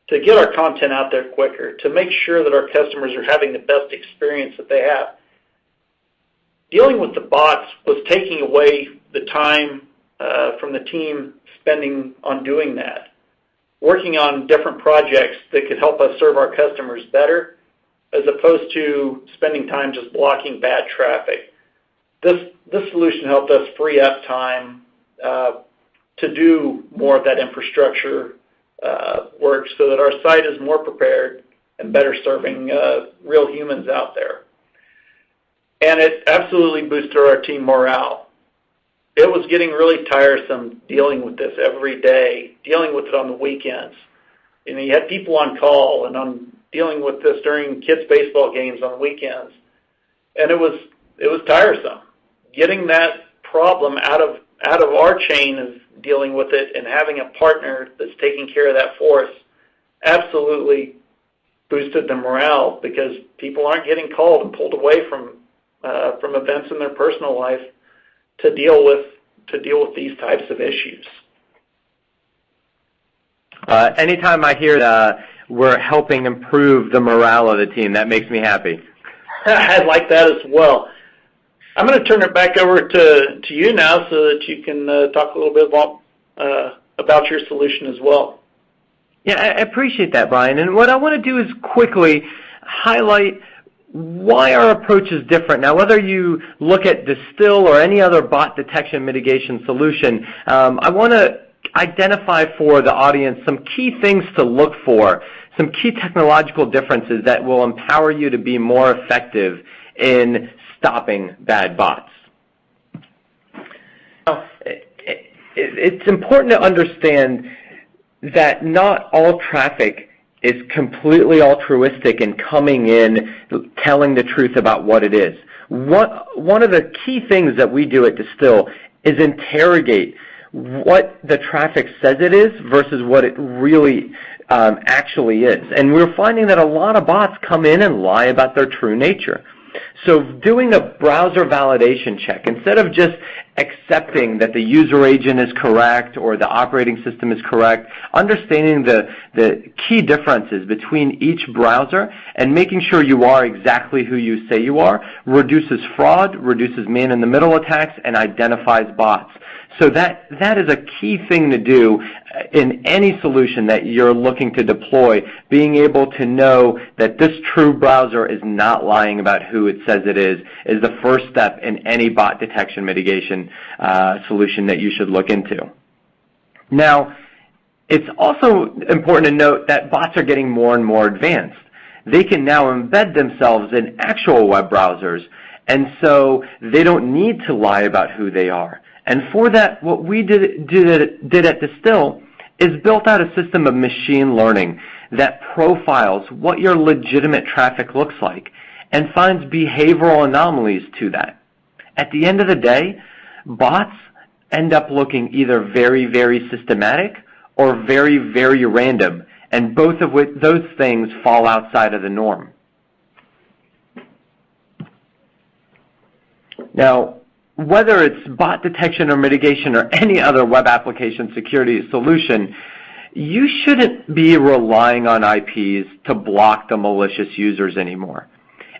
to get our content out there quicker, to make sure that our customers are having the best experience that they have. Dealing with the bots was taking away the time from the team spending on doing that, working on different projects that could help us serve our customers better, as opposed to spending time just blocking bad traffic. This solution helped us free up time to do more of that infrastructure work so that our site is more prepared and better serving real humans out there. And it absolutely boosted our team morale. It was getting really tiresome dealing with this every day, dealing with it on the weekends. You had people on call and on dealing with this during kids' baseball games on the weekends. And it was tiresome. Getting that problem out of our chain of dealing with it and having a partner that's taking care of that for us absolutely boosted the morale, because people aren't getting called and pulled away from events in their personal life to deal with these types of issues.
Anytime I hear that we're helping improve the morale of the team, that makes me happy.
I like that as well. I'm going to turn it back over to you now so that you can talk a little bit about your solution as well.
Yeah, I appreciate that, Brian. And what I want to do is quickly highlight why our approach is different. Now, whether you look at Distill or any other bot detection mitigation solution, I want to identify for the audience some key things to look for, some key technological differences that will empower you to be more effective in stopping bad bots. Now, it's important to understand that not all traffic is completely altruistic and coming in telling the truth about what it is. One of the key things that we do at Distill is interrogate what the traffic says it is versus what it really actually is. And we're finding that a lot of bots come in and lie about their true nature. So doing a browser validation check, instead of just accepting that the user agent is correct or the operating system is correct, understanding the key differences between each browser and making sure you are exactly who you say you are reduces fraud, reduces man-in-the-middle attacks, and identifies bots. So that is a key thing to do in any solution that you're looking to deploy, being able to know that this true browser is not lying about who it says it is the first step in any bot detection mitigation solution that you should look into. Now, it's also important to note that bots are getting more and more advanced. They can now embed themselves in actual web browsers, and so they don't need to lie about who they are. And for that, what we did at Distill is built out a system of machine learning that profiles what your legitimate traffic looks like and finds behavioral anomalies to that. At the end of the day, bots end up looking either very, very systematic or very, very random, and both of those things fall outside of the norm. Now, whether it's bot detection or mitigation or any other web application security solution, you shouldn't be relying on IPs to block the malicious users anymore.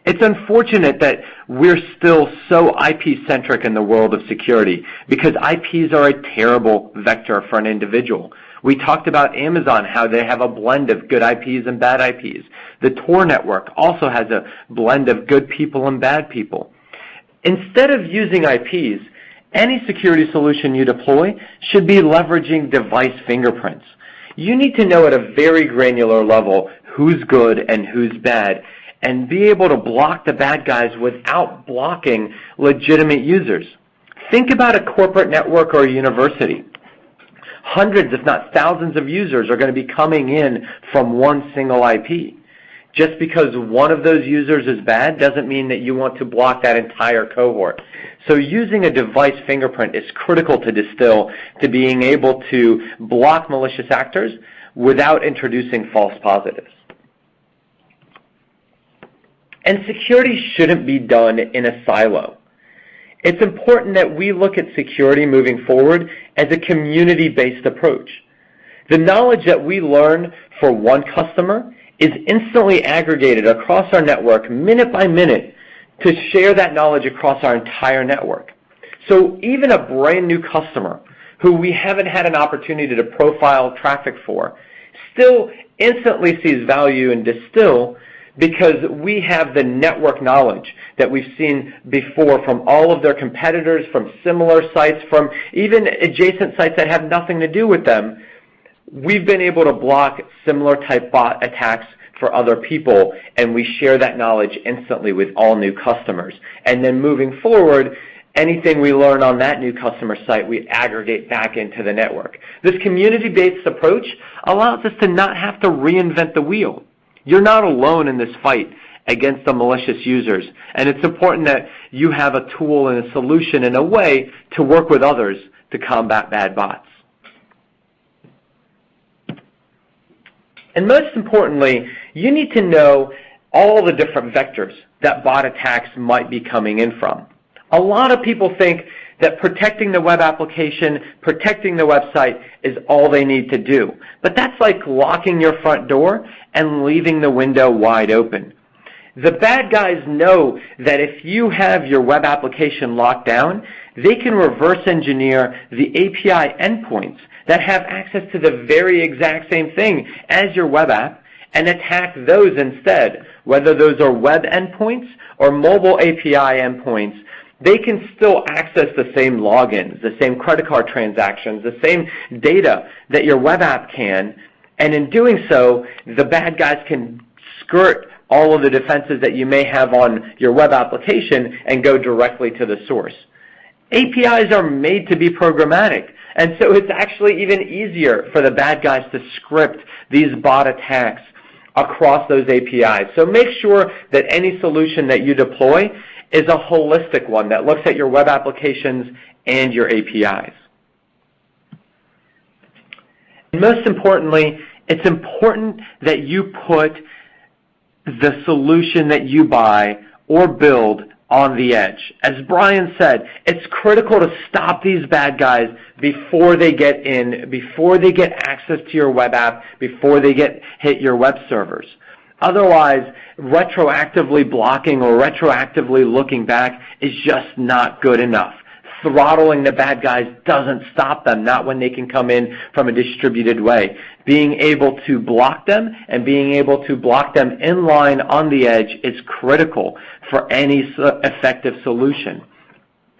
It's unfortunate that we're still so IP-centric in the world of security because IPs are a terrible vector for an individual. We talked about Amazon, how they have a blend of good IPs and bad IPs. The Tor network also has a blend of good people and bad people. Instead of using IPs, any security solution you deploy should be leveraging device fingerprints. You need to know at a very granular level who's good and who's bad and be able to block the bad guys without blocking legitimate users. Think about a corporate network or a university. Hundreds, if not thousands of users are going to be coming in from one single IP. Just because one of those users is bad doesn't mean that you want to block that entire cohort. So using a device fingerprint is critical to Distill to being able to block malicious actors without introducing false positives. And security shouldn't be done in a silo. It's important that we look at security moving forward as a community-based approach. The knowledge that we learn for one customer is instantly aggregated across our network minute by minute to share that knowledge across our entire network. So even a brand new customer who we haven't had an opportunity to profile traffic for still instantly sees value in Distill because we have the network knowledge that we've seen before from all of their competitors, from similar sites, from even adjacent sites that have nothing to do with them. We've been able to block similar type bot attacks for other people, and we share that knowledge instantly with all new customers. And then moving forward, anything we learn on that new customer site, we aggregate back into the network. This community-based approach allows us to not have to reinvent the wheel. You're not alone in this fight against the malicious users, and it's important that you have a tool and a solution and a way to work with others to combat bad bots. And most importantly, you need to know all the different vectors that bot attacks might be coming in from. A lot of people think that protecting the web application, protecting the website is all they need to do. But that's like locking your front door and leaving the window wide open. The bad guys know that if you have your web application locked down, they can reverse engineer the API endpoints that have access to the very exact same thing as your web app and attack those instead, whether those are web endpoints or mobile API endpoints, they can still access the same logins, the same credit card transactions, the same data that your web app can, and in doing so, the bad guys can skirt all of the defenses that you may have on your web application and go directly to the source. APIs are made to be programmatic, and so it's actually even easier for the bad guys to script these bot attacks across those APIs. So make sure that any solution that you deploy is a holistic one that looks at your web applications and your APIs. And most importantly, it's important that you put the solution that you buy or build on the edge. As Brian said, it's critical to stop these bad guys before they get in, before they get access to your web app, before they hit your web servers. Otherwise, retroactively blocking or retroactively looking back is just not good enough. Throttling the bad guys doesn't stop them, not when they can come in from a distributed way. Being able to block them and being able to block them in line on the edge is critical for any effective solution.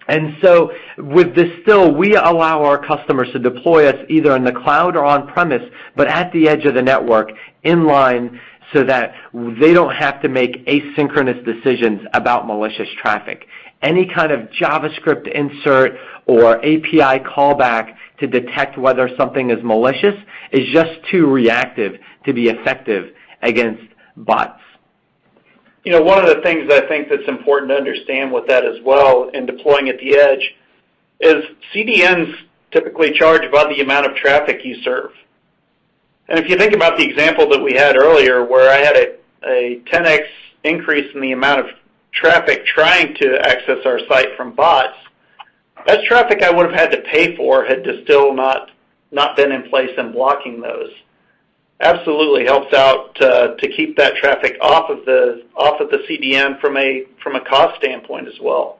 And so with Distill, we allow our customers to deploy us either in the cloud or on-premise, but at the edge of the network, in line, so that they don't have to make asynchronous decisions about malicious traffic. Any kind of JavaScript insert or API callback to detect whether something is malicious is just too reactive to be effective against bots.
You know, one of the things I think that's important to understand with that as well in deploying at the edge is CDNs typically charge by the amount of traffic you serve. And if you think about the example that we had earlier where I had a 10x increase in the amount of traffic trying to access our site from bots, that's traffic I would have had to pay for had Distill not been in place and blocking those. Absolutely helps out to keep that traffic off of the CDN from a cost standpoint as well.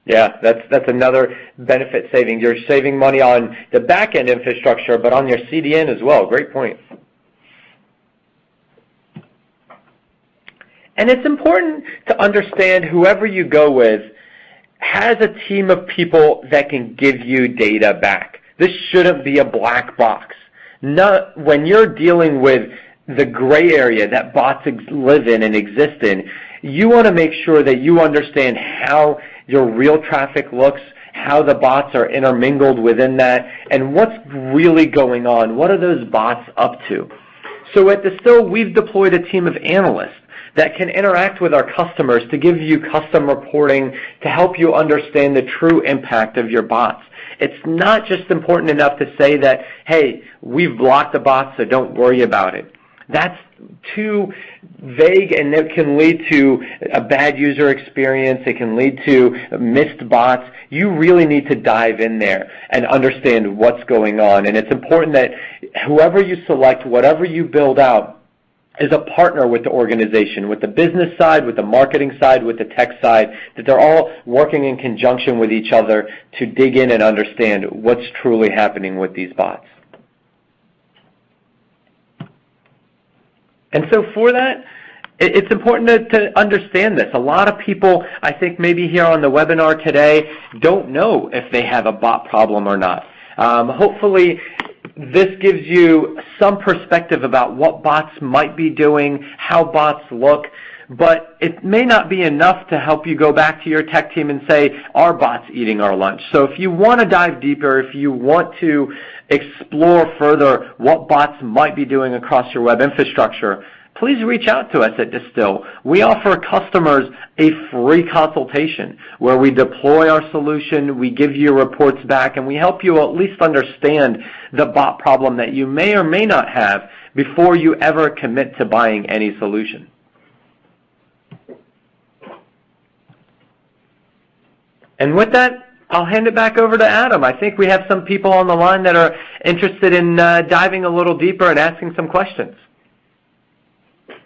Yeah, that's another benefit saving. You're saving money on the back-end infrastructure, but on your CDN as well. Great point. And it's important to understand whoever you go with has a team of people that can give you data back. This shouldn't be a black box. When you're dealing with the gray area that bots live in and exist in, you want to make sure that you understand how your real traffic looks, how the bots are intermingled within that, and what's really going on. What are those bots up to? So at Distill, we've deployed a team of analysts that can interact with our customers to give you custom reporting to help you understand the true impact of your bots. It's not just important enough to say that, hey, we've blocked the bots, so don't worry about it. That's too vague, and it can lead to a bad user experience. It can lead to missed bots. You really need to dive in there and understand what's going on. And it's important that whoever you select, whatever you build out, is a partner with the organization, with the business side, with the marketing side, with the tech side, that they're all working in conjunction with each other to dig in and understand what's truly happening with these bots. And so for that, it's important to understand this. A lot of people, I think maybe here on the webinar today, don't know if they have a bot problem or not. Hopefully, this gives you some perspective about what bots might be doing, how bots look, but it may not be enough to help you go back to your tech team and say, are bots eating our lunch? So if you want to dive deeper, if you want to explore further what bots might be doing across your web infrastructure, please reach out to us at Distill. We offer customers a free consultation where we deploy our solution, we give you reports back, and we help you at least understand the bot problem that you may or may not have before you ever commit to buying any solution. And with that, I'll hand it back over to Adam. I think we have some people on the line that are interested in diving a little deeper and asking some questions.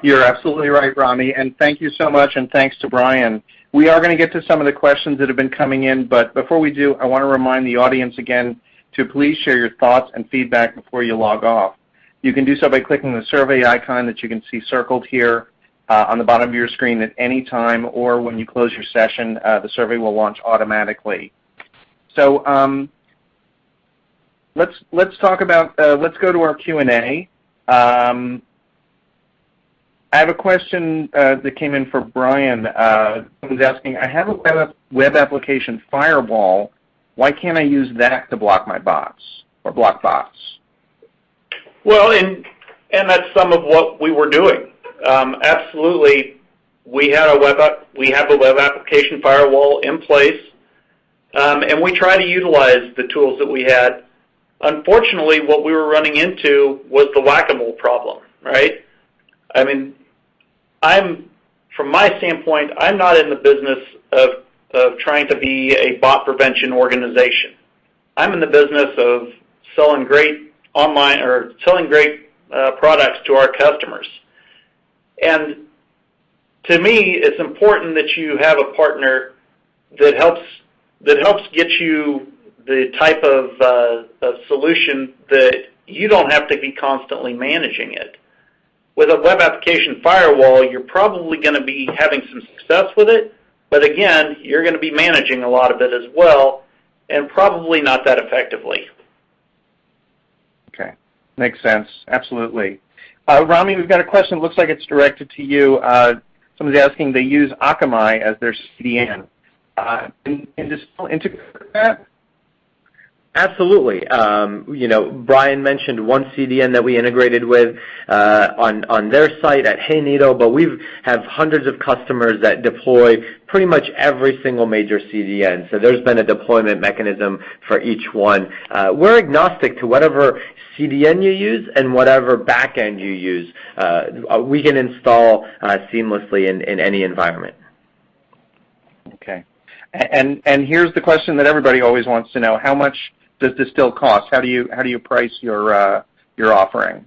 You're absolutely right, Rami, and thank you so much, and thanks to Brian. We are going to get to some of the questions that have been coming in, but before we do, I want to remind the audience again to please share your thoughts and feedback before you log off. You can do so by clicking the survey icon that you can see circled here. on the bottom of your screen at any time, or when you close your session, the survey will launch automatically. So let's talk about, let's go to our Q&A. I have a question that came in for Brian. Someone's asking, I have a web application firewall. Why can't I use that to block my bots or block bots?
Well, and that's some of what we were doing. Absolutely, we have a web application firewall in place, and we try to utilize the tools that we had. Unfortunately, what we were running into was the whack-a-mole problem, right? I mean, from my standpoint, I'm not in the business of trying to be a bot prevention organization. I'm in the business of selling great online or selling great products to our customers. And to me, it's important that you have a partner that helps get you the type of solution that you don't have to be constantly managing it. With a web application firewall, you're probably going to be having some success with it, but again, you're going to be managing a lot of it as well, and probably not that effectively.
Okay, makes sense, absolutely. Rami, we've got a question. It looks like it's directed to you. Someone's asking, they use Akamai as their CDN. Can you still integrate that?
Absolutely. Brian mentioned one CDN that we integrated with on their site at Hayneedle, but we have hundreds of customers that deploy pretty much every single major CDN. So there's been a deployment mechanism for each one. We're agnostic to whatever CDN you use and whatever backend you use. We can install seamlessly in any environment.
Okay. And here's the question that everybody always wants to know: how much does this still cost? How do you price your offering?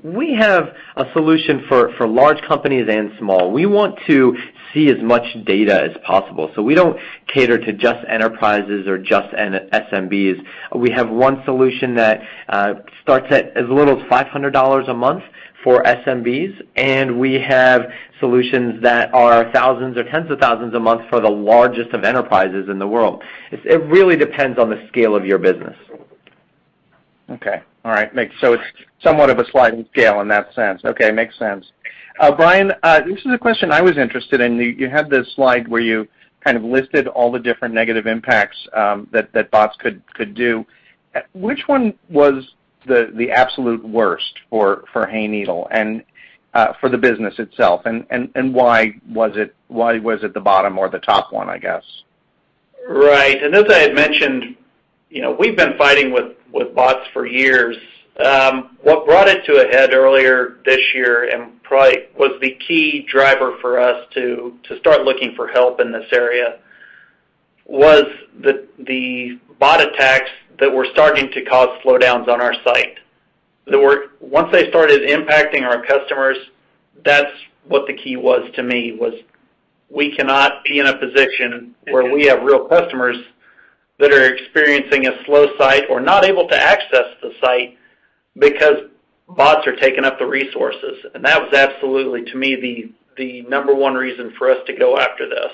We have a solution for large companies and small. We want to see as much data as possible, so we don't cater to just enterprises or just SMBs. We have one solution that starts at as little as $500 a month for SMBs, and we have solutions that are thousands or tens of thousands a month for the largest of enterprises in the world. It really depends on the scale of your business.
Okay, all right. So it's somewhat of a sliding scale in that sense. Okay, makes sense. Brian, this is a question I was interested in. You had this slide where you kind of listed all the different negative impacts that bots could do. Which one was the absolute worst for Hayneedle and for the business itself, and why was it the bottom or the top one, I guess? Right,
and as I had mentioned, we've been fighting with bots for years. What brought it to a head earlier this year and probably was the key driver for us to start looking for help in this area was the bot attacks that were starting to cause slowdowns on our site. Once they started impacting our customers, that's what the key was to me, was we cannot be in a position where we have real customers that are experiencing a slow site or not able to access the site because bots are taking up the resources. And that was absolutely, to me, the number one reason for us to go after this.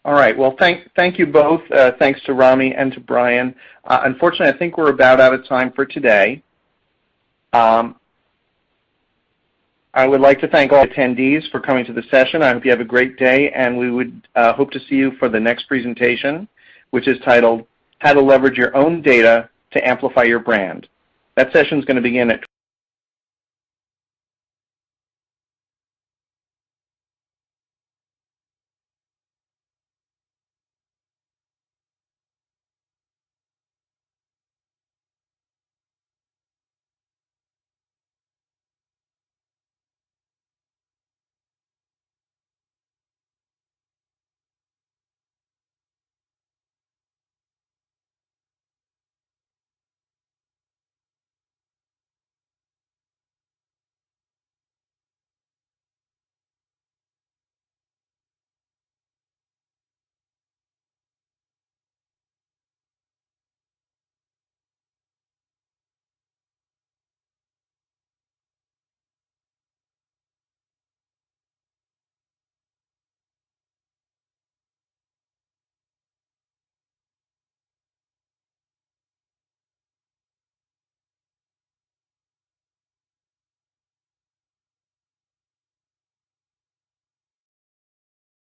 All right. Well, thank you both. Thanks to Rami and to Brian. Unfortunately, I think we're about out of time for today. I would like to thank all attendees for coming to the session. I hope you have a great day, and we would hope to see you for the next presentation, which is titled How to Leverage Your Own Data to Amplify Your Brand. That session is going to begin at